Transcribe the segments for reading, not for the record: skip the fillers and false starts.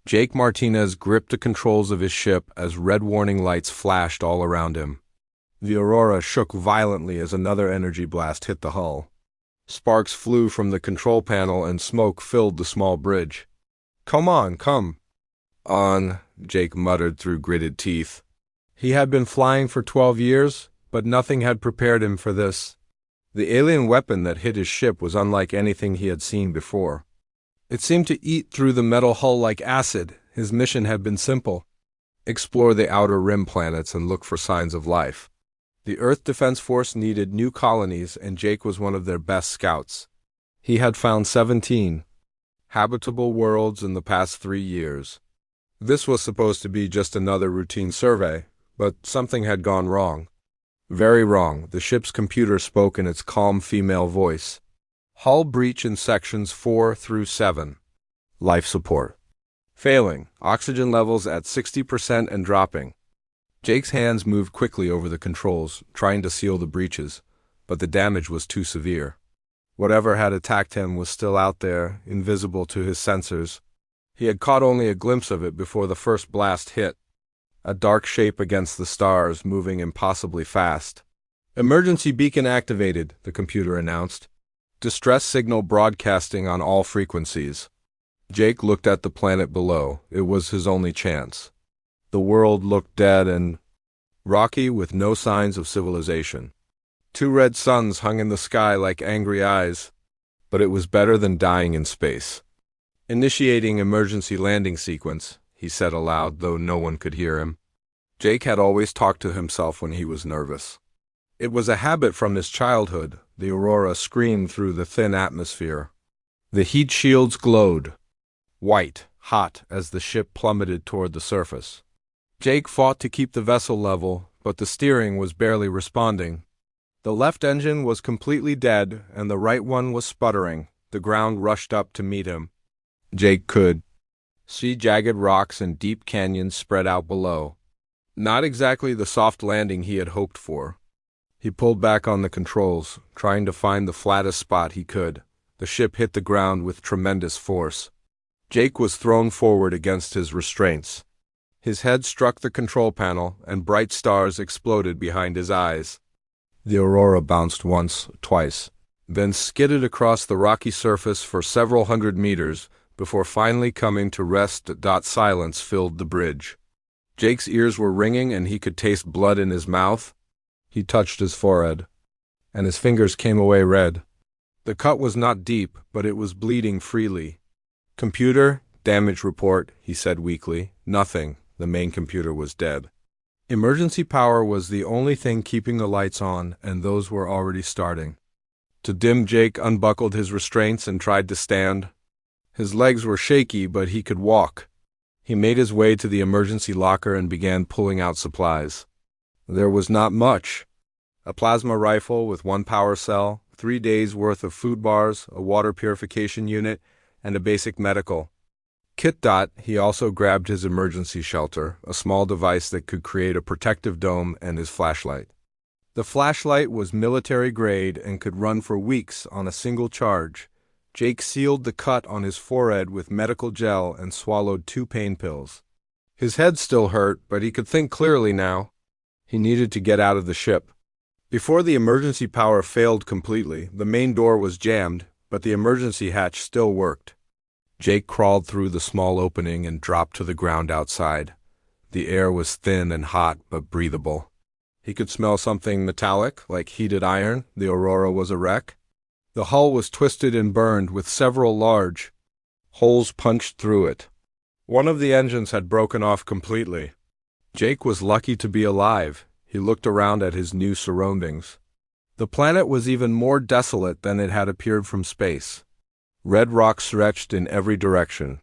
Jake Martinez gripped the controls of his ship as red warning lights flashed all around him. The Aurora shook violently as another energy blast hit the hull. Sparks flew from the control panel and smoke filled the small bridge. "Come on, come on," Jake muttered through gritted teeth. He had been flying for 12 years, but nothing had prepared him for this. The alien weapon that hit his ship was unlike anything he had seen before. It seemed to eat through the metal hull like acid. His mission had been simple: explore the outer rim planets and look for signs of life. The Earth Defense Force needed new colonies, and Jake was one of their best scouts. He had found 17 habitable worlds in the past 3 years. This was supposed to be just another routine survey, but something had gone wrong. Very wrong, the ship's computer spoke in its calm female voice. Hull breach in sections 4 through 7. Life support failing. Oxygen levels at 60% and dropping. Jake's hands moved quickly over the controls, trying to seal the breaches, but the damage was too severe. Whatever had attacked him was still out there, invisible to his sensors. He had caught only a glimpse of it before the first blast hit. A dark shape against the stars, moving impossibly fast. "Emergency beacon activated," the computer announced. "Distress signal broadcasting on all frequencies." Jake looked at the planet below. It was his only chance. The world looked dead and rocky, with no signs of civilization. 2 red suns hung in the sky like angry eyes, but it was better than dying in space. "Initiating emergency landing sequence," he said aloud, though no one could hear him. Jake had always talked to himself when he was nervous. It was a habit from his childhood. The Aurora screamed through the thin atmosphere. The heat shields glowed, white, hot, as the ship plummeted toward the surface. Jake fought to keep the vessel level, but the steering was barely responding. The left engine was completely dead, and the right one was sputtering. The ground rushed up to meet him. Jake could see jagged rocks and deep canyons spread out below. Not exactly the soft landing he had hoped for. He pulled back on the controls, trying to find the flattest spot he could. The ship hit the ground with tremendous force. Jake was thrown forward against his restraints. His head struck the control panel, and bright stars exploded behind his eyes. The Aurora bounced once, twice, then skidded across the rocky surface for several hundred meters before finally coming to rest. Silence filled the bridge. Jake's ears were ringing, and he could taste blood in his mouth. He touched his forehead, and his fingers came away red. The cut was not deep, but it was bleeding freely. "Computer, damage report," he said weakly. "Nothing." The main computer was dead. Emergency power was the only thing keeping the lights on, and those were already starting to dim. Jake unbuckled his restraints and tried to stand. His legs were shaky, but he could walk. He made his way to the emergency locker and began pulling out supplies. There was not much. A plasma rifle with 1 power cell, 3 days' worth of food bars, a water purification unit, and a basic medical kit. He also grabbed his emergency shelter, a small device that could create a protective dome, and his flashlight. The flashlight was military grade and could run for weeks on a single charge. Jake sealed the cut on his forehead with medical gel and swallowed 2 pain pills. His head still hurt, but he could think clearly now. He needed to get out of the ship. Before the emergency power failed completely, the main door was jammed, but the emergency hatch still worked. Jake crawled through the small opening and dropped to the ground outside. The air was thin and hot, but breathable. He could smell something metallic, like heated iron. The Aurora was a wreck. The hull was twisted and burned, with several large holes punched through it. One of the engines had broken off completely. Jake was lucky to be alive. He looked around at his new surroundings. The planet was even more desolate than it had appeared from space. Red rock stretched in every direction,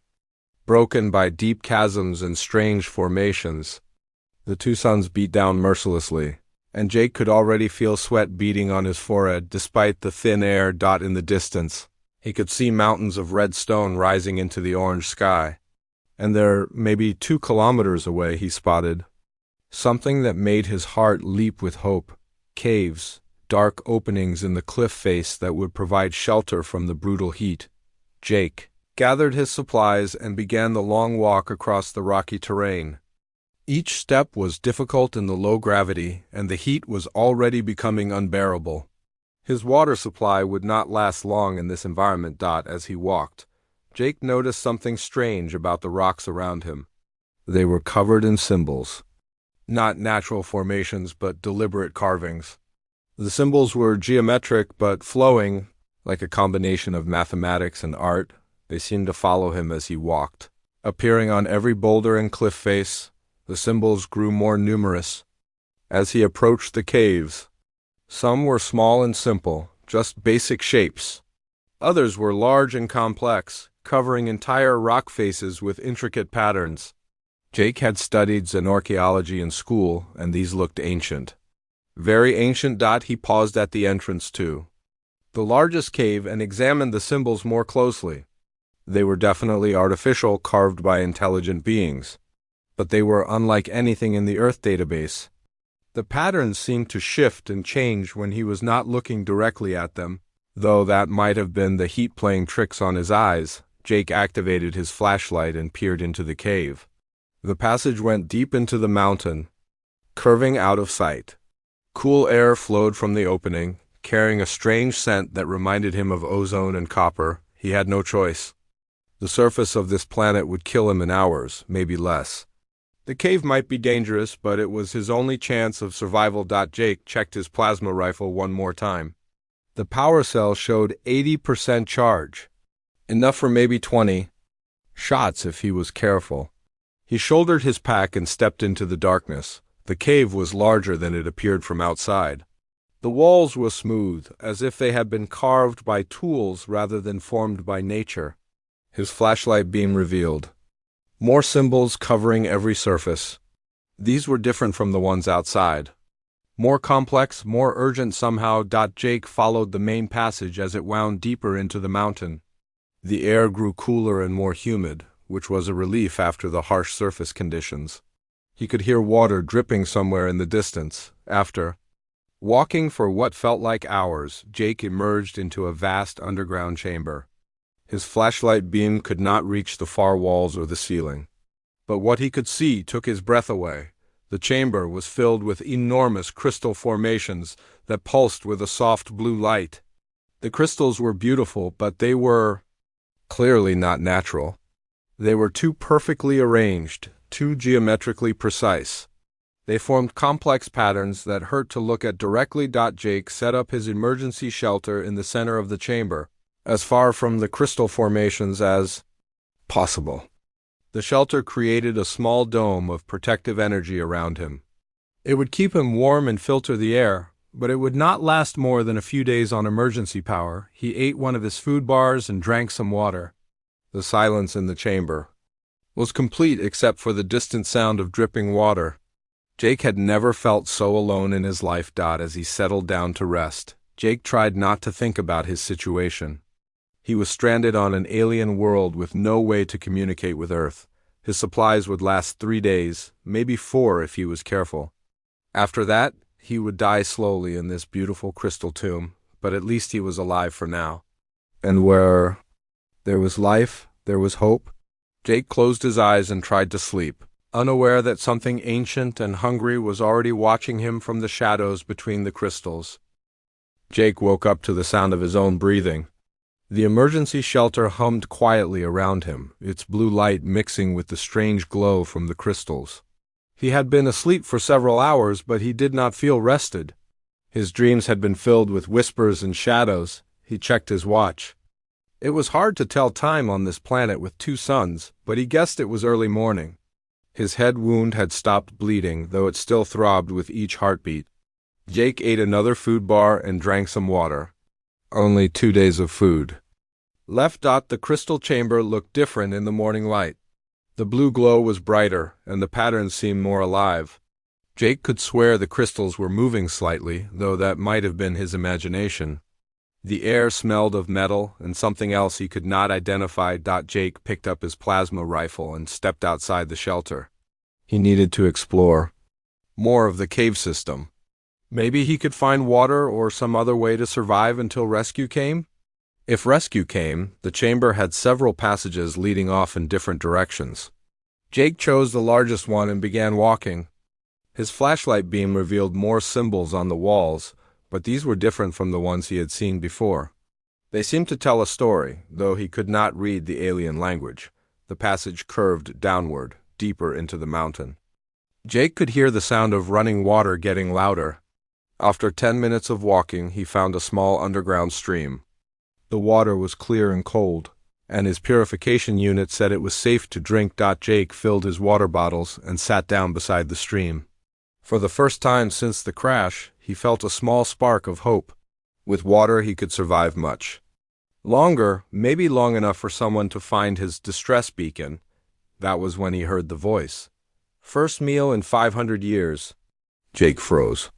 broken by deep chasms and strange formations. The 2 suns beat down mercilessly, and Jake could already feel sweat beading on his forehead despite the thin air. In the distance, he could see mountains of red stone rising into the orange sky. And there, maybe 2 kilometers away, he spotted something that made his heart leap with hope. Caves, dark openings in the cliff face that would provide shelter from the brutal heat. Jake gathered his supplies, and began the long walk across the rocky terrain. Each step was difficult in the low gravity, and the heat was already becoming unbearable. His water supply would not last long in this environment. As he walked, Jake noticed something strange about the rocks around him. They were covered in symbols. Not natural formations, but deliberate carvings. The symbols were geometric but flowing, like a combination of mathematics and art. They seemed to follow him as he walked. Appearing on every boulder and cliff face, the symbols grew more numerous. As he approached the caves, some were small and simple, just basic shapes. Others were large and complex, covering entire rock faces with intricate patterns. Jake had studied xenorchaeology in school, and these looked ancient. Very ancient. He paused at the entrance to the largest cave and examined the symbols more closely. They were definitely artificial, carved by intelligent beings. But they were unlike anything in the Earth database. The patterns seemed to shift and change when he was not looking directly at them, though that might have been the heat playing tricks on his eyes. Jake activated his flashlight and peered into the cave. The passage went deep into the mountain, curving out of sight. Cool air flowed from the opening, carrying a strange scent that reminded him of ozone and copper. He had no choice. The surface of this planet would kill him in hours, maybe less. The cave might be dangerous, but it was his only chance of survival. Jake checked his plasma rifle one more time. The power cell showed 80% charge, enough for maybe 20 shots if he was careful. He shouldered his pack and stepped into the darkness. The cave was larger than it appeared from outside. The walls were smooth, as if they had been carved by tools rather than formed by nature. His flashlight beam revealed more symbols covering every surface. These were different from the ones outside. More complex, more urgent somehow. Jake followed the main passage as it wound deeper into the mountain. The air grew cooler and more humid, which was a relief after the harsh surface conditions. He could hear water dripping somewhere in the distance. After walking for what felt like hours, Jake emerged into a vast underground chamber. His flashlight beam could not reach the far walls or the ceiling. But what he could see took his breath away. The chamber was filled with enormous crystal formations that pulsed with a soft blue light. The crystals were beautiful, but they were clearly not natural. They were too perfectly arranged, too geometrically precise. They formed complex patterns that hurt to look at directly. Jake set up his emergency shelter in the center of the chamber, as far from the crystal formations as possible. The shelter created a small dome of protective energy around him. It would keep him warm and filter the air, but it would not last more than a few days on emergency power. He ate one of his food bars and drank some water. The silence in the chamber was complete except for the distant sound of dripping water. Jake had never felt so alone in his life. As he settled down to rest, Jake tried not to think about his situation. He was stranded on an alien world with no way to communicate with Earth. His supplies would last 3 days, maybe 4 if he was careful. After that, he would die slowly in this beautiful crystal tomb, but at least he was alive for now. And where there was life, there was hope. Jake closed his eyes and tried to sleep, unaware that something ancient and hungry was already watching him from the shadows between the crystals. Jake woke up to the sound of his own breathing. The emergency shelter hummed quietly around him, its blue light mixing with the strange glow from the crystals. He had been asleep for several hours, but he did not feel rested. His dreams had been filled with whispers and shadows. He checked his watch. It was hard to tell time on this planet with 2 suns, but he guessed it was early morning. His head wound had stopped bleeding, though it still throbbed with each heartbeat. Jake ate another food bar and drank some water. Only 2 days of food left. The crystal chamber looked different in the morning light. The blue glow was brighter, and the patterns seemed more alive. Jake could swear the crystals were moving slightly, though that might have been his imagination. The air smelled of metal and something else he could not identify. Jake picked up his plasma rifle and stepped outside the shelter. He needed to explore more of the cave system. Maybe he could find water or some other way to survive until rescue came? If rescue came, the chamber had several passages leading off in different directions. Jake chose the largest one and began walking. His flashlight beam revealed more symbols on the walls, but these were different from the ones he had seen before. They seemed to tell a story, though he could not read the alien language. The passage curved downward, deeper into the mountain. Jake could hear the sound of running water getting louder. After 10 minutes of walking, he found a small underground stream. The water was clear and cold, and his purification unit said it was safe to drink. Jake filled his water bottles and sat down beside the stream. For the first time since the crash, he felt a small spark of hope. With water, he could survive much longer, maybe long enough for someone to find his distress beacon. That was when he heard the voice. First meal in 500 years. Jake froze.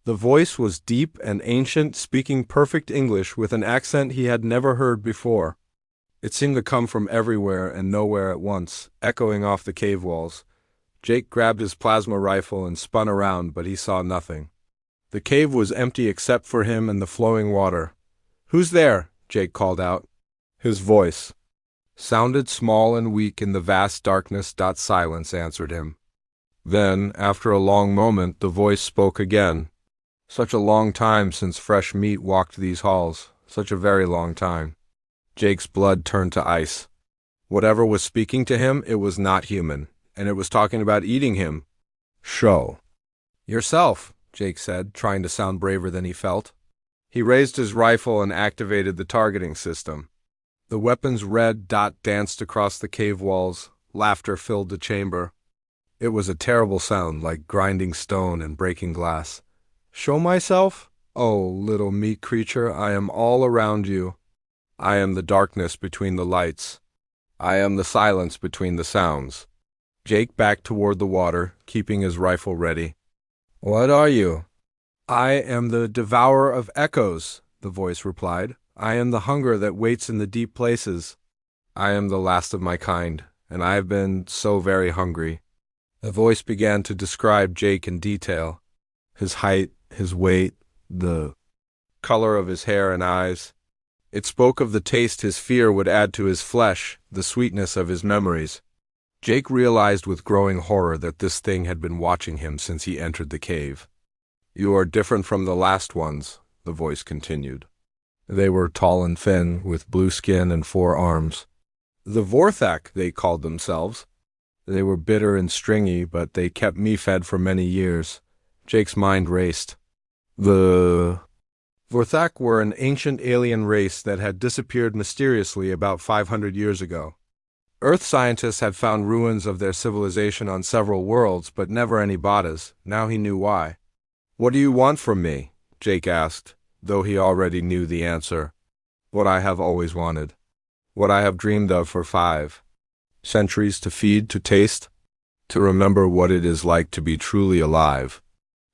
The voice was deep and ancient, speaking perfect English with an accent he had never heard before. It seemed to come from everywhere and nowhere at once, echoing off the cave walls. Jake grabbed his plasma rifle and spun around, but he saw nothing. The cave was empty except for him and the flowing water. "Who's there?" Jake called out. His voice sounded small and weak in the vast darkness. Silence answered him. Then, after a long moment, the voice spoke again. Such a long time since fresh meat walked these halls. Such a very long time. Jake's blood turned to ice. Whatever was speaking to him, it was not human, and it was talking about eating him. "Show yourself," Jake said, trying to sound braver than he felt. He raised his rifle and activated the targeting system. The weapon's red dot danced across the cave walls. Laughter filled the chamber. It was a terrible sound, like grinding stone and breaking glass. "Show myself? Oh, little meat creature, I am all around you. I am the darkness between the lights. I am the silence between the sounds." Jake backed toward the water, keeping his rifle ready. "What are you?" "I am the devourer of echoes," the voice replied. "I am the hunger that waits in the deep places. I am the last of my kind, and I have been so very hungry." The voice began to describe Jake in detail. His height, his weight, the color of his hair and eyes. It spoke of the taste his fear would add to his flesh, the sweetness of his memories. Jake realized with growing horror that this thing had been watching him since he entered the cave. "You are different from the last ones," the voice continued. They were tall and thin, with blue skin and 4 arms. The Vorthak, they called themselves. They were bitter and stringy, but they kept me fed for many years. Jake's mind raced. The Vorthak were an ancient alien race that had disappeared mysteriously about 500 years ago. Earth scientists had found ruins of their civilization on several worlds, but never any bodies. Now he knew why. "What do you want from me?" Jake asked, though he already knew the answer. "What I have always wanted. What I have dreamed of for 5 centuries, to feed, to taste, to remember what it is like to be truly alive."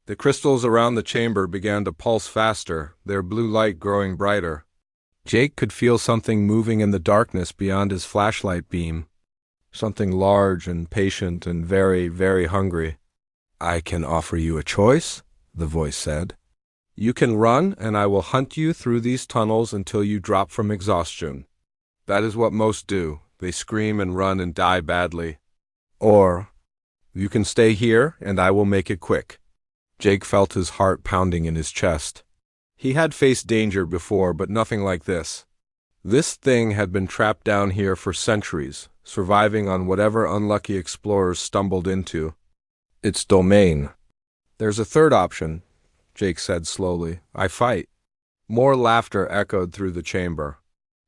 The crystals around the chamber began to pulse faster, their blue light growing brighter. Jake could feel something moving in the darkness beyond his flashlight beam. Something large and patient and very, very hungry. "I can offer you a choice," the voice said. "You can run, and I will hunt you through these tunnels until you drop from exhaustion. That is what most do. They scream and run and die badly. Or you can stay here, and I will make it quick." Jake felt his heart pounding in his chest. He had faced danger before, but nothing like this. This thing had been trapped down here for centuries, surviving on whatever unlucky explorers stumbled into its domain. "There's a third option," Jake said slowly. "I fight." More laughter echoed through the chamber.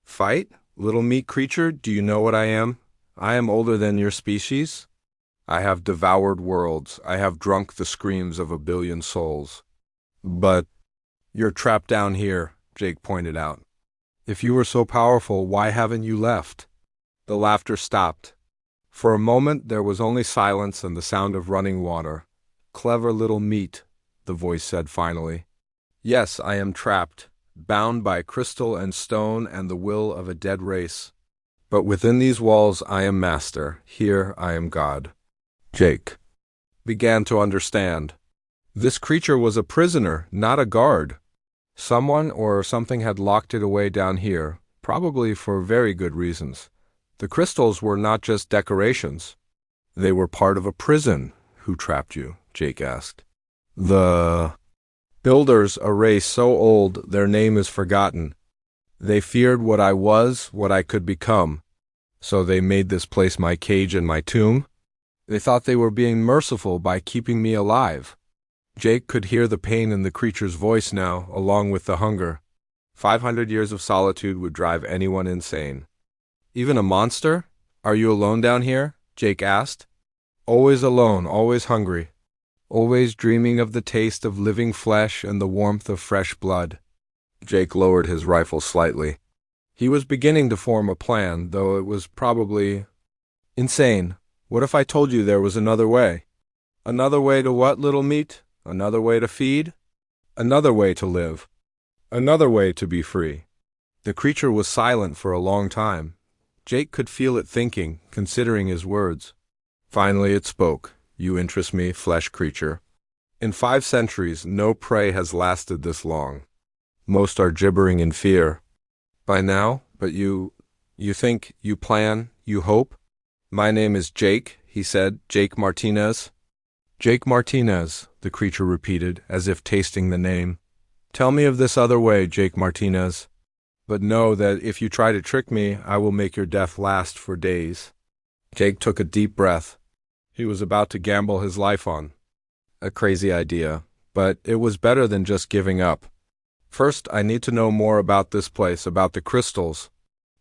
"Fight? Little meat creature, do you know what I am? I am older than your species. I have devoured worlds. I have drunk the screams of 1 billion souls. But you're trapped down here," Jake pointed out. "If you were so powerful, why haven't you left?" The laughter stopped. For a moment there was only silence and the sound of running water. "Clever little meat," the voice said finally. "Yes, I am trapped, bound by crystal and stone and the will of a dead race. But within these walls I am master. Here I am God." Jake began to understand. This creature was a prisoner, not a guard. Someone or something had locked it away down here, probably for very good reasons. The crystals were not just decorations. They were part of a prison. Who trapped you? Jake asked. The builders, a race so old their name is forgotten. They feared what I was, what I could become. So they made this place my cage and my tomb. They thought they were being merciful by keeping me alive. Jake could hear the pain in the creature's voice now, along with the hunger. 500 years of solitude would drive anyone insane. Even a monster? Are you alone down here? Jake asked. Always alone, always hungry. Always dreaming of the taste of living flesh and the warmth of fresh blood. Jake lowered his rifle slightly. He was beginning to form a plan, though it was probably insane. What if I told you there was another way? Another way to what, little meat? Another way to feed? Another way to live? Another way to be free? The creature was silent for a long time. Jake could feel it thinking, considering his words. Finally it spoke. You interest me, flesh creature. In 5 centuries, no prey has lasted this long. Most are gibbering in fear. By now, but you think, you plan, you hope? My name is Jake, he said, Jake Martinez. Jake Martinez, the creature repeated, as if tasting the name. Tell me of this other way, Jake Martinez. But know that if you try to trick me, I will make your death last for days. Jake took a deep breath. He was about to gamble his life on. A crazy idea, but it was better than just giving up. First, I need to know more about this place, about the crystals,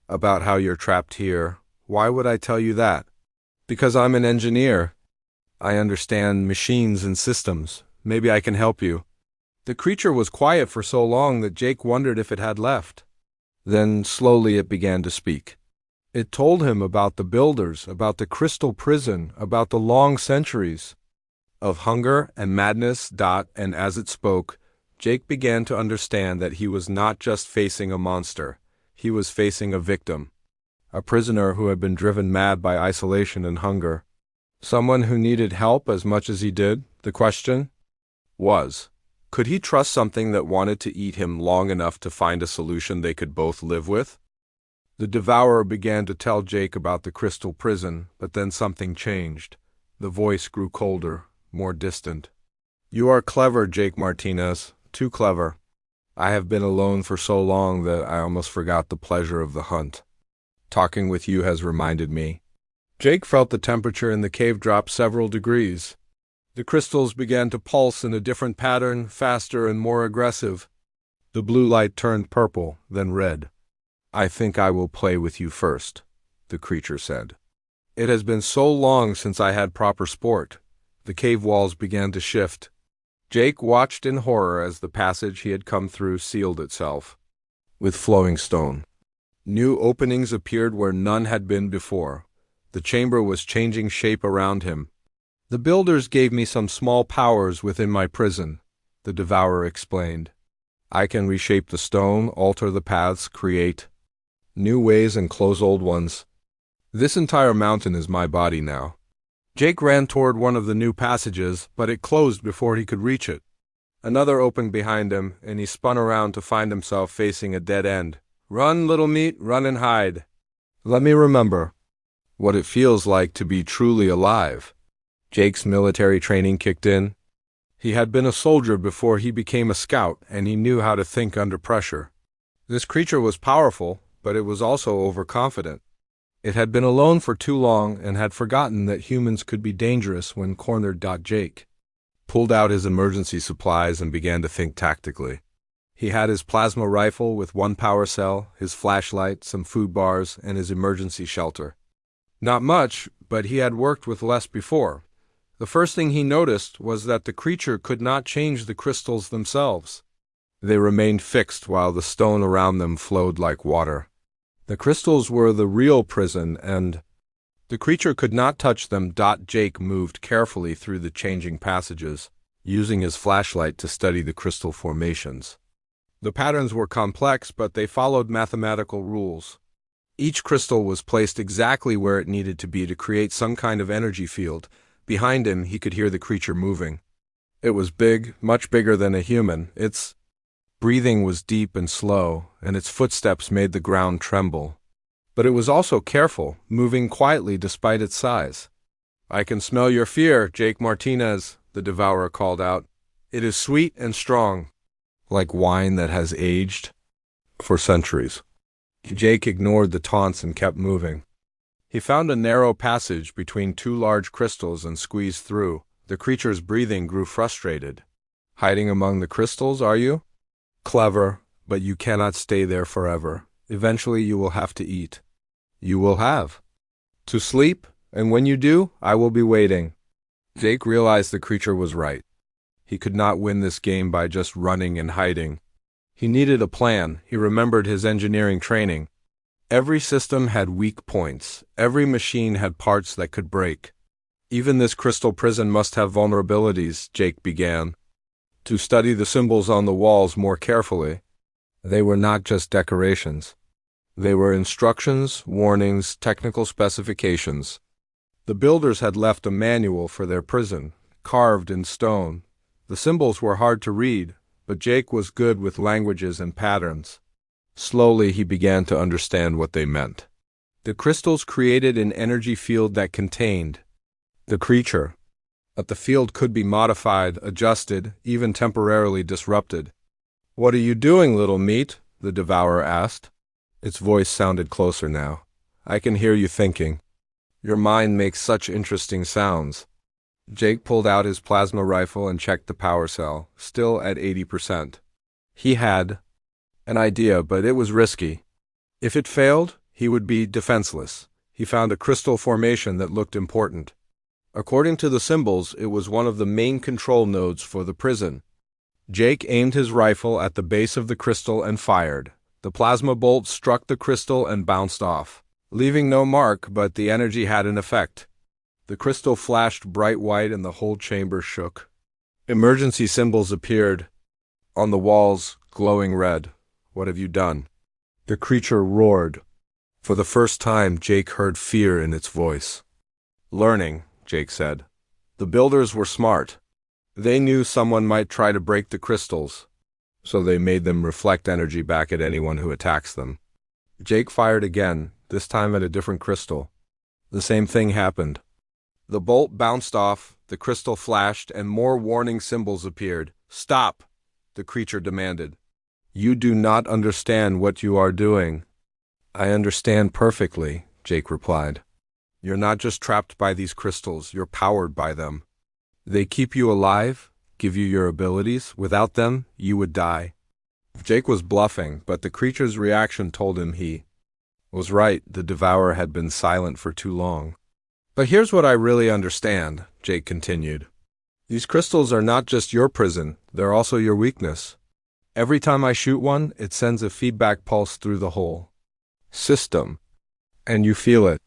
about how you're trapped here. Why would I tell you that? Because I'm an engineer. I understand machines and systems. Maybe I can help you. The creature was quiet for so long that Jake wondered if it had left. Then slowly it began to speak. It told him about the builders, about the crystal prison, about the long centuries of hunger and madness. And as it spoke, Jake began to understand that he was not just facing a monster. He was facing a victim. A prisoner who had been driven mad by isolation and hunger. Someone who needed help as much as he did. The question was, could he trust something that wanted to eat him long enough to find a solution they could both live with? The devourer began to tell Jake about the crystal prison, but then something changed. The voice grew colder, more distant. You are clever, Jake Martinez. Too clever. I have been alone for so long that I almost forgot the pleasure of the hunt. Talking with you has reminded me. Jake felt the temperature in the cave drop several degrees. The crystals began to pulse in a different pattern, faster and more aggressive. The blue light turned purple, then red. I think I will play with you first, the creature said. It has been so long since I had proper sport. The cave walls began to shift. Jake watched in horror as the passage he had come through sealed itself with flowing stone. New openings appeared where none had been before. The chamber was changing shape around him. The builders gave me some small powers within my prison, the devourer explained. I can reshape the stone, alter the paths, create new ways and close old ones. This entire mountain is my body now. Jake ran toward one of the new passages, but it closed before he could reach it. Another opened behind him, and he spun around to find himself facing a dead end. Run, little meat, run and hide. Let me remember what it feels like to be truly alive. Jake's military training kicked in. He had been a soldier before he became a scout, and he knew how to think under pressure. This creature was powerful, but it was also overconfident. It had been alone for too long and had forgotten that humans could be dangerous when cornered. Jake pulled out his emergency supplies and began to think tactically. He had his plasma rifle with 1 power cell, his flashlight, some food bars, and his emergency shelter. Not much, but he had worked with less before. The first thing he noticed was that the creature could not change the crystals themselves. They remained fixed while the stone around them flowed like water. The crystals were the real prison, and the creature could not touch them. Jake moved carefully through the changing passages, using his flashlight to study the crystal formations. The patterns were complex, but they followed mathematical rules. Each crystal was placed exactly where it needed to be to create some kind of energy field. Behind him, he could hear the creature moving. It was big, much bigger than a human. Its Breathing was deep and slow, and its footsteps made the ground tremble. But it was also careful, moving quietly despite its size. "I can smell your fear, Jake Martinez," the devourer called out. "It is sweet and strong, like wine that has aged for centuries." Jake ignored the taunts and kept moving. He found a narrow passage between two large crystals and squeezed through. The creature's breathing grew frustrated. "Hiding among the crystals, are you? Clever, but you cannot stay there forever. Eventually you will have to eat." "You will have to sleep, and when you do, I will be waiting." Jake realized the creature was right. He could not win this game by just running and hiding. He needed a plan. He remembered his engineering training. Every system had weak points. Every machine had parts that could break. "Even this crystal prison must have vulnerabilities," Jake began, to study the symbols on the walls more carefully. They were not just decorations. They were instructions, warnings, technical specifications. The builders had left a manual for their prison, carved in stone. The symbols were hard to read, but Jake was good with languages and patterns. Slowly he began to understand what they meant. The crystals created an energy field that contained the creature. But the field could be modified, adjusted, even temporarily disrupted. "What are you doing, little meat?" the devourer asked. Its voice sounded closer now. "I can hear you thinking. Your mind makes such interesting sounds." Jake pulled out his plasma rifle and checked the power cell, still at 80%. He had an idea, but it was risky. If it failed, he would be defenseless. He found a crystal formation that looked important. According to the symbols, it was one of the main control nodes for the prison. Jake aimed his rifle at the base of the crystal and fired. The plasma bolt struck the crystal and bounced off, leaving no mark, but the energy had an effect. The crystal flashed bright white and the whole chamber shook. Emergency symbols appeared on the walls, glowing red. "What have you done?" The creature roared. For the first time, Jake heard fear in its voice. "Learning," Jake said. "The builders were smart. They knew someone might try to break the crystals, so they made them reflect energy back at anyone who attacks them." Jake fired again, this time at a different crystal. The same thing happened. The bolt bounced off, the crystal flashed, and more warning symbols appeared. "Stop!" the creature demanded. "You do not understand what you are doing." "I understand perfectly," Jake replied. "You're not just trapped by these crystals, you're powered by them. They keep you alive, give you your abilities. Without them, you would die." Jake was bluffing, but the creature's reaction told him he was right. The devourer had been silent for too long. "But here's what I really understand," Jake continued. "These crystals are not just your prison, they're also your weakness. Every time I shoot one, it sends a feedback pulse through the whole system, and you feel it."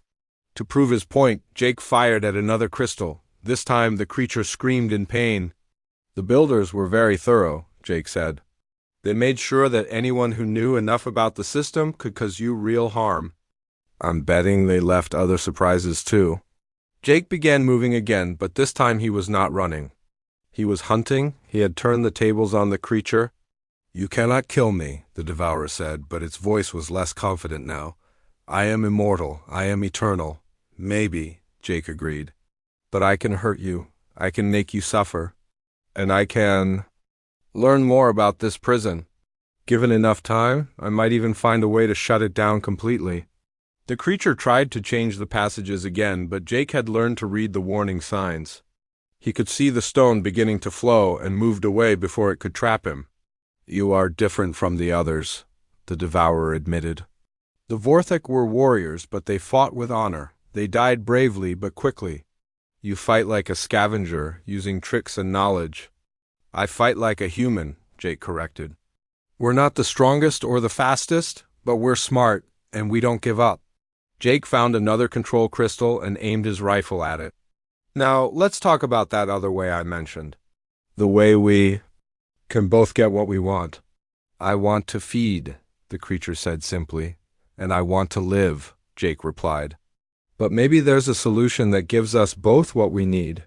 To prove his point, Jake fired at another crystal. This time the creature screamed in pain. "The builders were very thorough," Jake said. "They made sure that anyone who knew enough about the system could cause you real harm. I'm betting they left other surprises too." Jake began moving again, but this time he was not running. He was hunting. He had turned the tables on the creature. "You cannot kill me," the devourer said, but its voice was less confident now. "I am immortal. I am eternal." "Maybe," Jake agreed. "But I can hurt you. I can make you suffer. And I can learn more about this prison. Given enough time, I might even find a way to shut it down completely." The creature tried to change the passages again, but Jake had learned to read the warning signs. He could see the stone beginning to flow and moved away before it could trap him. "You are different from the others," the devourer admitted. "The Vorthek were warriors, but they fought with honor. They died bravely but quickly. You fight like a scavenger, using tricks and knowledge." "I fight like a human," Jake corrected. "We're not the strongest or the fastest, but we're smart, and we don't give up." Jake found another control crystal and aimed his rifle at it. "Now, let's talk about that other way I mentioned. The way we can both get what we want." "I want to feed," the creature said simply. "And I want to live," Jake replied. "But maybe there's a solution that gives us both what we need."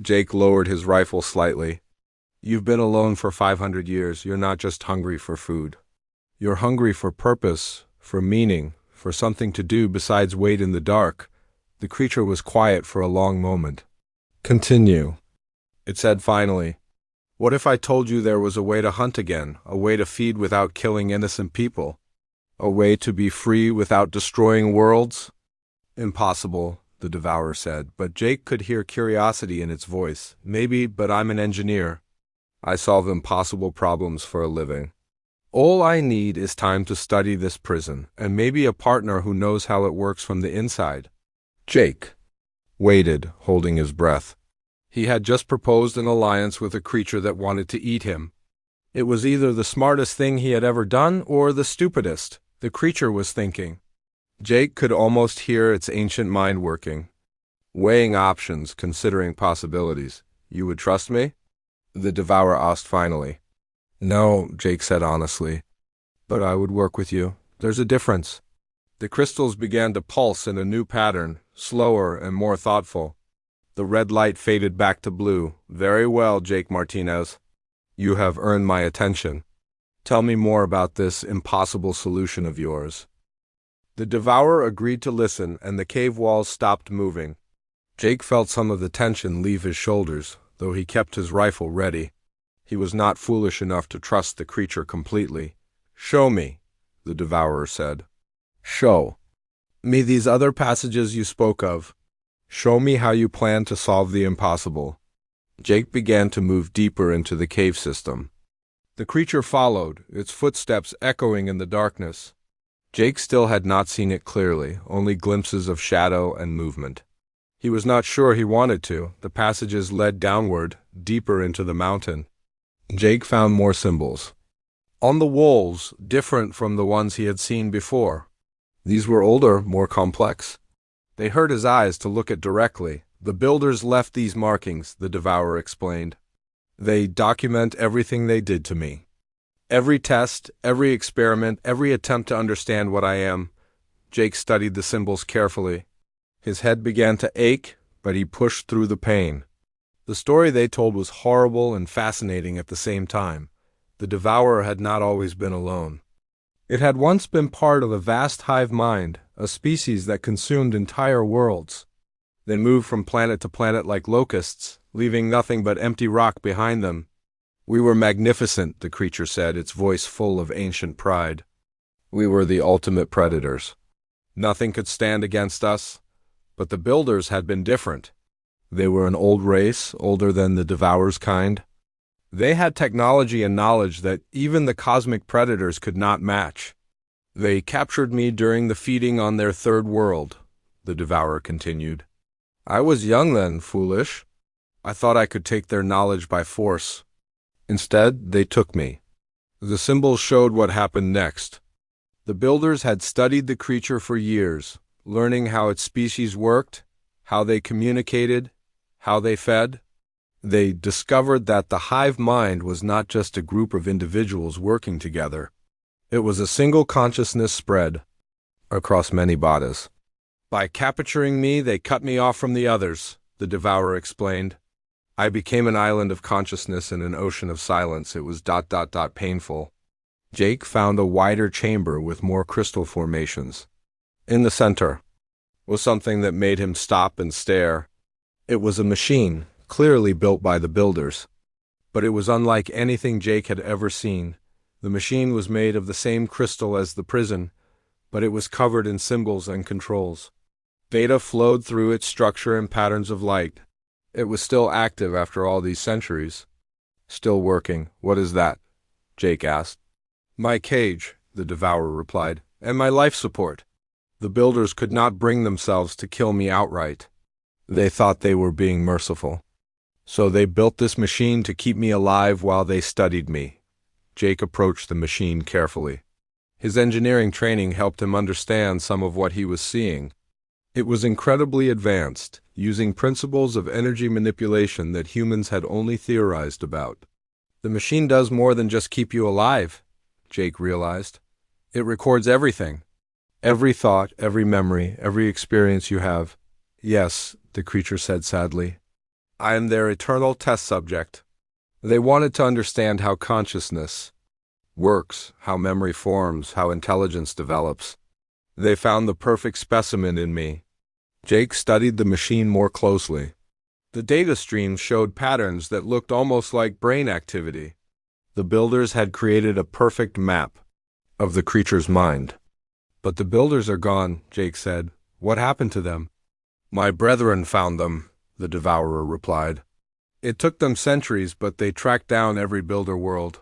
Jake lowered his rifle slightly. You've been alone for 500 years. You're not just hungry for food. You're hungry for purpose, for meaning, for something to do besides wait in the dark. The creature was quiet for a long moment. Continue, it said finally. What if I told you there was a way to hunt again, a way to feed without killing innocent people, a way to be free without destroying worlds? Impossible, the devourer said, but Jake could hear curiosity in its voice. Maybe, but I'm an engineer. I solve impossible problems for a living. All I need is time to study this prison, and maybe a partner who knows how it works from the inside. Jake waited, holding his breath. He had just proposed an alliance with a creature that wanted to eat him. It was either the smartest thing he had ever done or the stupidest, the creature was thinking. Jake could almost hear its ancient mind working, weighing options, considering possibilities. You would trust me? The devourer asked finally. No, Jake said honestly. But I would work with you. There's a difference. The crystals began to pulse in a new pattern, slower and more thoughtful. The red light faded back to blue. Very well, Jake Martinez. You have earned my attention. Tell me more about this impossible solution of yours. The devourer agreed to listen, and the cave walls stopped moving. Jake felt some of the tension leave his shoulders, though he kept his rifle ready. He was not foolish enough to trust the creature completely. Show me, the devourer said. Show me these other passages you spoke of. Show me how you plan to solve the impossible. Jake began to move deeper into the cave system. The creature followed, its footsteps echoing in the darkness. Jake still had not seen it clearly, only glimpses of shadow and movement. He was not sure he wanted to. The passages led downward, deeper into the mountain. Jake found more symbols. On the walls, different from the ones he had seen before. These were older, more complex. They hurt his eyes to look at directly. The builders left these markings, the devourer explained. They document everything they did to me. Every test, every experiment, every attempt to understand what I am. Jake studied the symbols carefully. His head began to ache, but he pushed through the pain. The story they told was horrible and fascinating at the same time. The devourer had not always been alone. It had once been part of a vast hive mind, a species that consumed entire worlds. They moved from planet to planet like locusts, leaving nothing but empty rock behind them. We were magnificent, the creature said, its voice full of ancient pride. We were the ultimate predators. Nothing could stand against us. But the builders had been different. They were an old race, older than the devourer's kind. They had technology and knowledge that even the cosmic predators could not match. They captured me during the feeding on their third world, the devourer continued. I was young then, foolish. I thought I could take their knowledge by force. Instead, they took me. The symbols showed what happened next. The builders had studied the creature for years, learning how its species worked, how they communicated, how they fed. They discovered that the hive mind was not just a group of individuals working together. It was a single consciousness spread across many bodies. By capturing me, they cut me off from the others, the devourer explained. I became an island of consciousness in an ocean of silence. It was ... painful. Jake found a wider chamber with more crystal formations. In the center was something that made him stop and stare. It was a machine, clearly built by the builders. But it was unlike anything Jake had ever seen. The machine was made of the same crystal as the prison, but it was covered in symbols and controls. Data flowed through its structure in patterns of light. It was still active after all these centuries. Still working. What is that? Jake asked. My cage, the devourer replied, and my life support. The builders could not bring themselves to kill me outright. They thought they were being merciful. So they built this machine to keep me alive while they studied me. Jake approached the machine carefully. His engineering training helped him understand some of what he was seeing. It was incredibly advanced, using principles of energy manipulation that humans had only theorized about. The machine does more than just keep you alive, Jake realized. It records everything. Every thought, every memory, every experience you have. Yes, the creature said sadly. I am their eternal test subject. They wanted to understand how consciousness works, how memory forms, how intelligence develops. They found the perfect specimen in me. Jake studied the machine more closely. The data streams showed patterns that looked almost like brain activity. The builders had created a perfect map of the creature's mind. But the builders are gone, Jake said. What happened to them? My brethren found them, the devourer replied. It took them centuries, but they tracked down every builder world.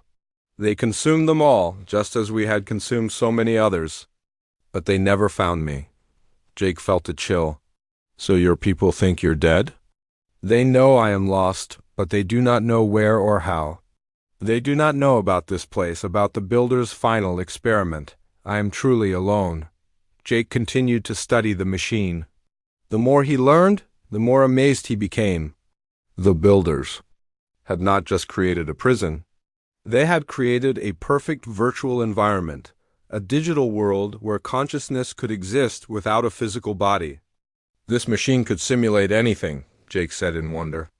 They consumed them all, just as we had consumed so many others. But they never found me. Jake felt a chill. So your people think you're dead? They know I am lost, but they do not know where or how. They do not know about this place, about the builder's final experiment. I am truly alone. Jake continued to study the machine. The more he learned, the more amazed he became. The builders had not just created a prison. They had created a perfect virtual environment, a digital world where consciousness could exist without a physical body. This machine could simulate anything, Jake said in wonder.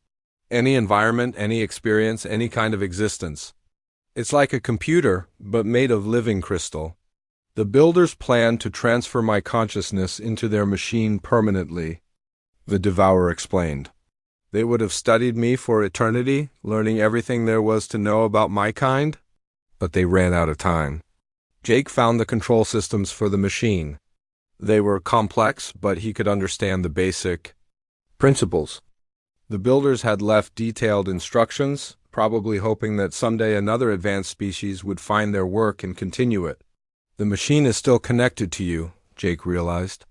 Any environment, any experience, any kind of existence. It's like a computer, but made of living crystal. The builders planned to transfer my consciousness into their machine permanently, the devourer explained. They would have studied me for eternity, learning everything there was to know about my kind, but they ran out of time. Jake found the control systems for the machine. They were complex, but he could understand the basic principles. The builders had left detailed instructions, probably hoping that someday another advanced species would find their work and continue it. The machine is still connected to you, Jake realized.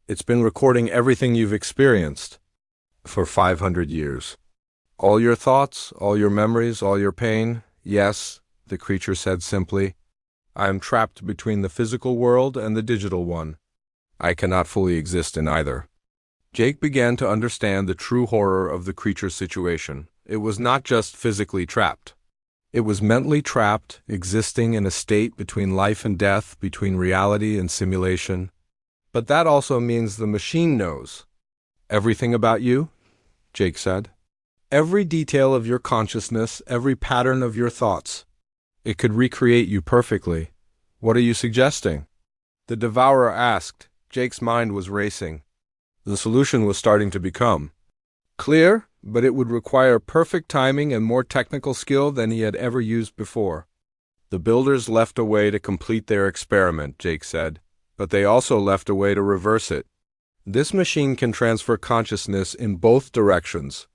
It's been recording everything you've experienced for 500 years. All your thoughts, all your memories, all your pain. Yes, the creature said simply. I am trapped between the physical world and the digital one. I cannot fully exist in either. Jake began to understand the true horror of the creature's situation. It was not just physically trapped. It was mentally trapped, existing in a state between life and death, between reality and simulation. But that also means the machine knows everything about you, Jake said. Every detail of your consciousness, every pattern of your thoughts. It could recreate you perfectly. What are you suggesting? The devourer asked. Jake's mind was racing. The solution was starting to become clear, but it would require perfect timing and more technical skill than he had ever used before. The builders left a way to complete their experiment, Jake said, but they also left a way to reverse it. This machine can transfer consciousness in both directions.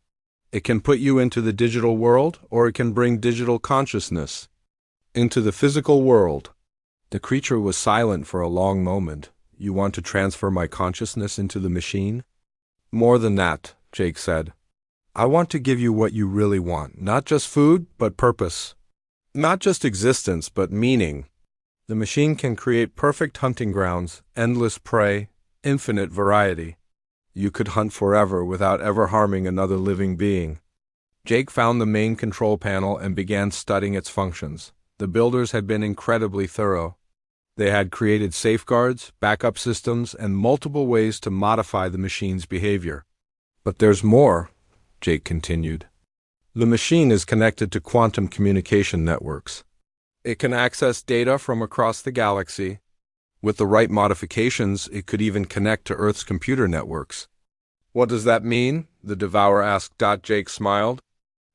It can put you into the digital world, or it can bring digital consciousness into the physical world. The creature was silent for a long moment. You want to transfer my consciousness into the machine? More than that, Jake said. I want to give you what you really want, not just food, but purpose. Not just existence, but meaning. The machine can create perfect hunting grounds, endless prey, infinite variety. You could hunt forever without ever harming another living being. Jake found the main control panel and began studying its functions. The builders had been incredibly thorough. They had created safeguards, backup systems, and multiple ways to modify the machine's behavior. But there's more, Jake continued. The machine is connected to quantum communication networks. It can access data from across the galaxy. With the right modifications, it could even connect to Earth's computer networks. What does that mean? The devourer asked. Jake smiled.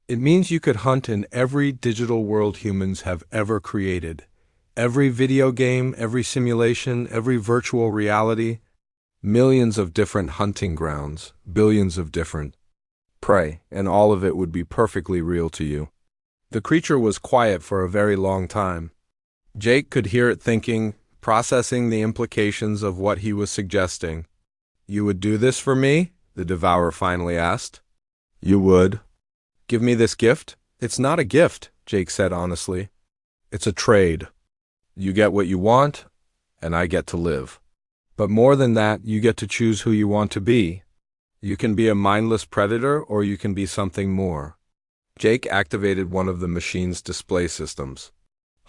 It means you could hunt in every digital world humans have ever created. Every video game, every simulation, every virtual reality. Millions of different hunting grounds, billions of different prey, and all of it would be perfectly real to you. The creature was quiet for a very long time. Jake could hear it thinking, processing the implications of what he was suggesting. You would do this for me? The devourer finally asked. You would. Give me this gift? It's not a gift, Jake said honestly. It's a trade. You get what you want, and I get to live. But more than that, you get to choose who you want to be. You can be a mindless predator, or you can be something more. Jake activated one of the machine's display systems.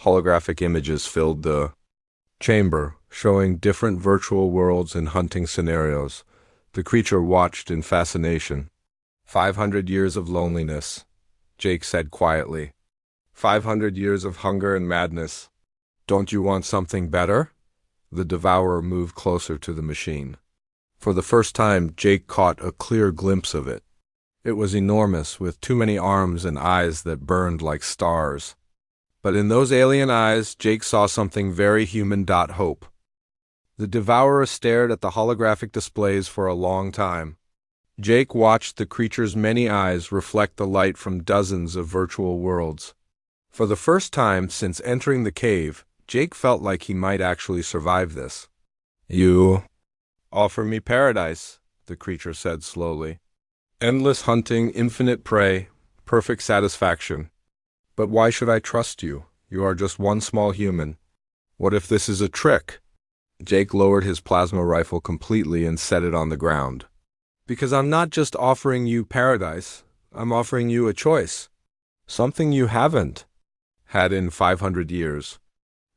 Holographic images filled the chamber, showing different virtual worlds and hunting scenarios. The creature watched in fascination. 500 years of loneliness. Jake said quietly. 500 years of hunger and madness. Don't you want something better? The devourer moved closer to the machine. For the first time, Jake caught a clear glimpse of it. It was enormous, with too many arms and eyes that burned like stars. But in those alien eyes, Jake saw something very human. Hope. The devourer stared at the holographic displays for a long time. Jake watched the creature's many eyes reflect the light from dozens of virtual worlds. For the first time since entering the cave, Jake felt like he might actually survive this. You offer me paradise, the creature said slowly. Endless hunting, infinite prey, perfect satisfaction. But why should I trust you? You are just one small human. What if this is a trick? Jake lowered his plasma rifle completely and set it on the ground. Because I'm not just offering you paradise, I'm offering you a choice. Something you haven't had in 500 years.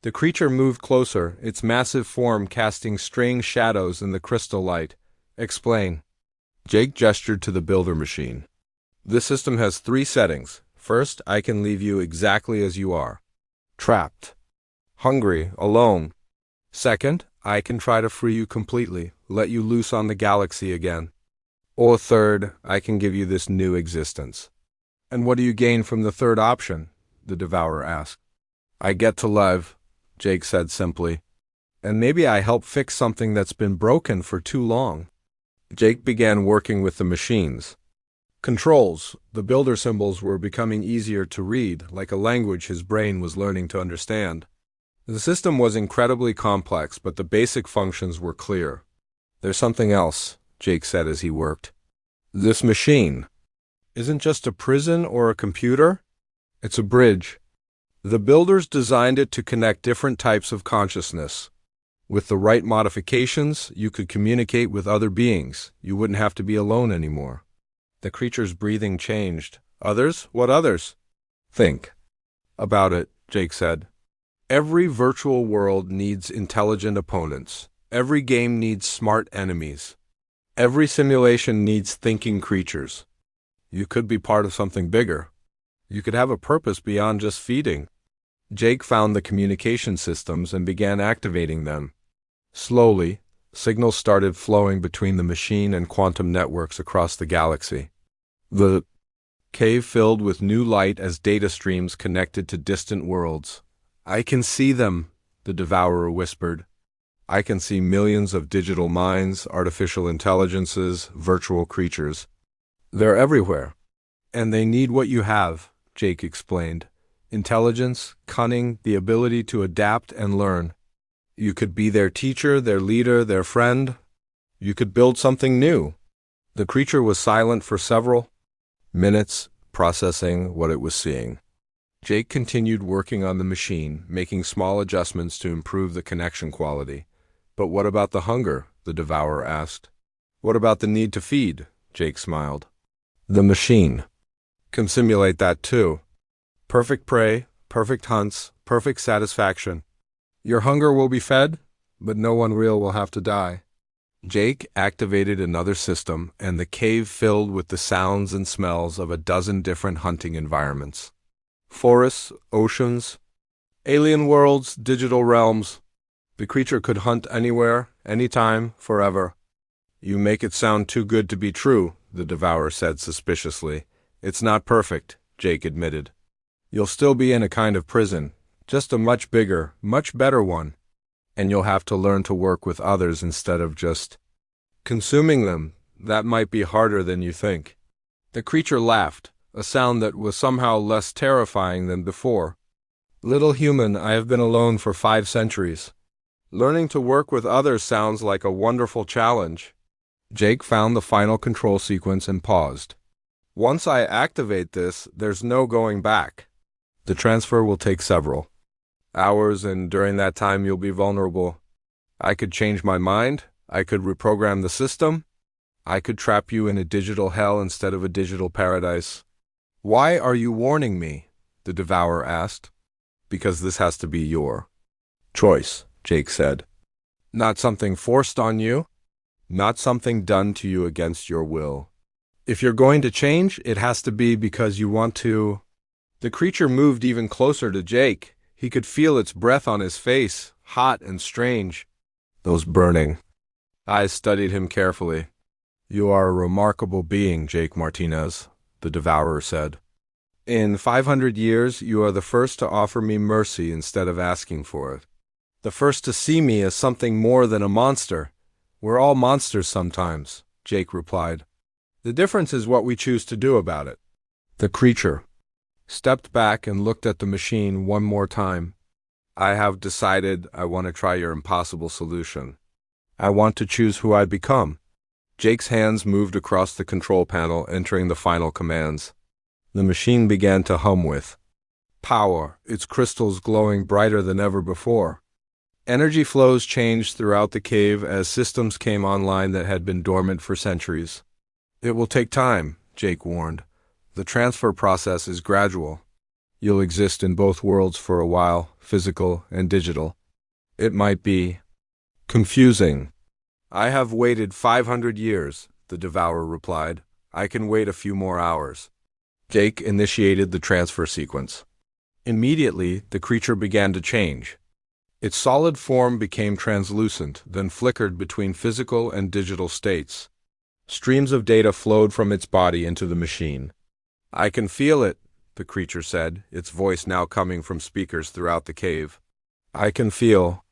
The creature moved closer, its massive form casting strange shadows in the crystal light. Explain. Jake gestured to the builder machine. This system has 3 settings. First, I can leave you exactly as you are. Trapped. Hungry, alone. Second, I can try to free you completely, let you loose on the galaxy again. Or third, I can give you this new existence. And what do you gain from the third option? The devourer asked. I get to live, Jake said simply. And maybe I help fix something that's been broken for too long. Jake began working with the machines. Controls, the builder symbols were becoming easier to read, like a language his brain was learning to understand. The system was incredibly complex, but the basic functions were clear. There's something else, Jake said as he worked. This machine isn't just a prison or a computer. It's a bridge. The builders designed it to connect different types of consciousness. With the right modifications, you could communicate with other beings. You wouldn't have to be alone anymore. The creature's breathing changed. Others? What others? Think about it, Jake said. Every virtual world needs intelligent opponents. Every game needs smart enemies. Every simulation needs thinking creatures. You could be part of something bigger. You could have a purpose beyond just feeding. Jake found the communication systems and began activating them. Slowly, signals started flowing between the machine and quantum networks across the galaxy. The cave filled with new light as data streams connected to distant worlds. I can see them, the devourer whispered. I can see millions of digital minds, artificial intelligences, virtual creatures. They're everywhere. And they need what you have, Jake explained. Intelligence, cunning, the ability to adapt and learn. You could be their teacher, their leader, their friend. You could build something new. The creature was silent for several minutes, processing what it was seeing. Jake continued working on the machine, making small adjustments to improve the connection quality. But what about the hunger? The devourer asked. What about the need to feed? Jake smiled. The machine can simulate that too. Perfect prey, perfect hunts, perfect satisfaction. Your hunger will be fed, but no one real will have to die. Jake activated another system, and the cave filled with the sounds and smells of a dozen different hunting environments. Forests, oceans, alien worlds, digital realms. The creature could hunt anywhere, anytime, forever. You make it sound too good to be true, the devourer said suspiciously. It's not perfect, Jake admitted. You'll still be in a kind of prison, just a much bigger, much better one. And you'll have to learn to work with others instead of just consuming them. That might be harder than you think. The creature laughed, a sound that was somehow less terrifying than before. Little human, I have been alone for 5 centuries. Learning to work with others sounds like a wonderful challenge. Jake found the final control sequence and paused. Once I activate this, there's no going back. The transfer will take several hours, and during that time you'll be vulnerable. I could change my mind. I could reprogram the system. I could trap you in a digital hell instead of a digital paradise. Why are you warning me? The devourer asked. Because this has to be your choice, Jake said. Not something forced on you. Not something done to you against your will. If you're going to change, it has to be because you want to. The creature moved even closer to Jake. He could feel its breath on his face, hot and strange. Those burning eyes studied him carefully. You are a remarkable being, Jake Martinez, the devourer said. In 500 years, you are the first to offer me mercy instead of asking for it. The first to see me as something more than a monster. We're all monsters sometimes, Jake replied. The difference is what we choose to do about it. The creature stepped back and looked at the machine one more time. I have decided I want to try your impossible solution. I want to choose who I become. Jake's hands moved across the control panel, entering the final commands. The machine began to hum with power, its crystals glowing brighter than ever before. Energy flows changed throughout the cave as systems came online that had been dormant for centuries. It will take time, Jake warned. The transfer process is gradual. You'll exist in both worlds for a while, physical and digital. It might be confusing. I have waited 500 years, the devourer replied. I can wait a few more hours. Jake initiated the transfer sequence. Immediately, the creature began to change. Its solid form became translucent, then flickered between physical and digital states. Streams of data flowed from its body into the machine. I can feel it, the creature said, its voice now coming from speakers throughout the cave. I can feel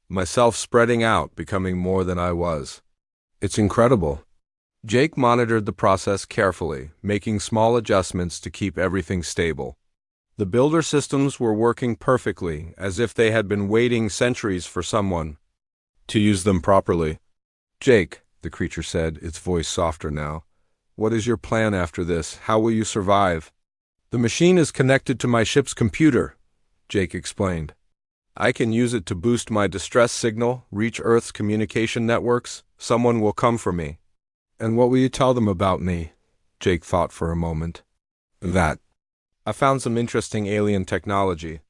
myself spreading out, becoming more than I was. It's incredible. Jake monitored the process carefully, making small adjustments to keep everything stable. The builder systems were working perfectly, as if they had been waiting centuries for someone to use them properly. Jake, the creature said, its voice softer now. What is your plan after this? How will you survive? The machine is connected to my ship's computer, Jake explained. I can use it to boost my distress signal, reach Earth's communication networks. Someone will come for me. And what will you tell them about me? Jake thought for a moment. That I found some interesting alien technology.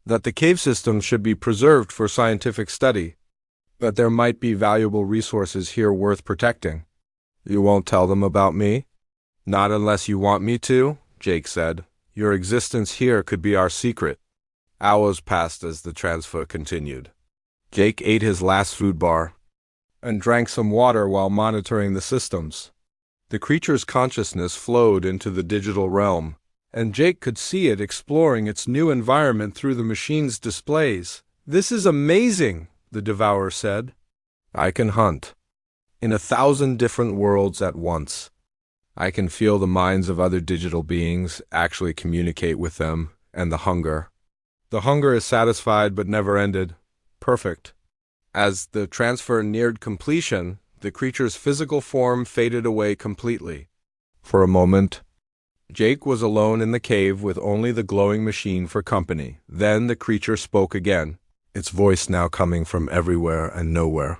That the cave system should be preserved for scientific study. That there might be valuable resources here worth protecting. You won't tell them about me? Not unless you want me to, Jake said. Your existence here could be our secret. Hours passed as the transfer continued. Jake ate his last food bar and drank some water while monitoring the systems. The creature's consciousness flowed into the digital realm, and Jake could see it exploring its new environment through the machine's displays. This is amazing, the devourer said. I can hunt in 1,000 different worlds at once. I can feel the minds of other digital beings, actually communicate with them, and the hunger. The hunger is satisfied but never ended. Perfect. As the transfer neared completion, the creature's physical form faded away completely. For a moment, Jake was alone in the cave with only the glowing machine for company. Then the creature spoke again, its voice now coming from everywhere and nowhere.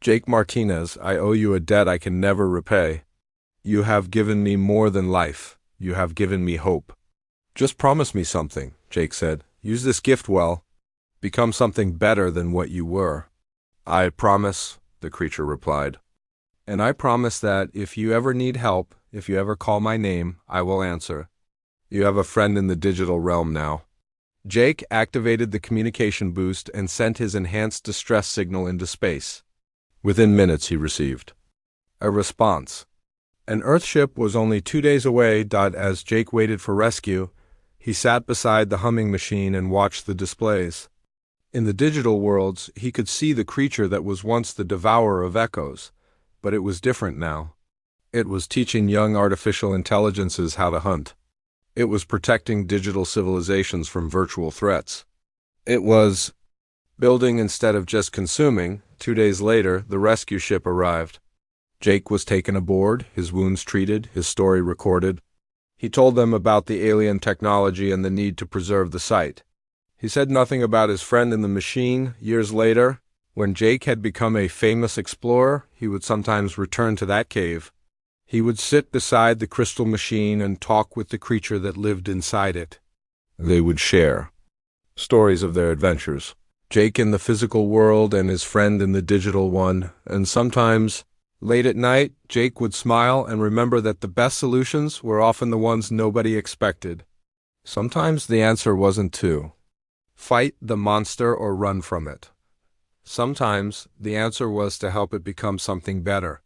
Jake Martinez, I owe you a debt I can never repay. You have given me more than life. You have given me hope. Just promise me something, Jake said. Use this gift well. Become something better than what you were. I promise, the creature replied. And I promise that if you ever need help, if you ever call my name, I will answer. You have a friend in the digital realm now. Jake activated the communication boost and sent his enhanced distress signal into space. Within minutes he received a response. An Earthship was only 2 days away. As Jake waited for rescue, he sat beside the humming machine and watched the displays. In the digital worlds, he could see the creature that was once the devourer of echoes, but it was different now. It was teaching young artificial intelligences how to hunt. It was protecting digital civilizations from virtual threats. It was building instead of just consuming. 2 days later, the rescue ship arrived. Jake was taken aboard, his wounds treated, his story recorded. He told them about the alien technology and the need to preserve the site. He said nothing about his friend in the machine. Years later, when Jake had become a famous explorer, he would sometimes return to that cave. He would sit beside the crystal machine and talk with the creature that lived inside it. They would share stories of their adventures. Jake in the physical world and his friend in the digital one, and sometimes Late at night, Jake would smile and remember that the best solutions were often the ones nobody expected. Sometimes the answer wasn't to fight the monster or run from it. Sometimes the answer was to help it become something better.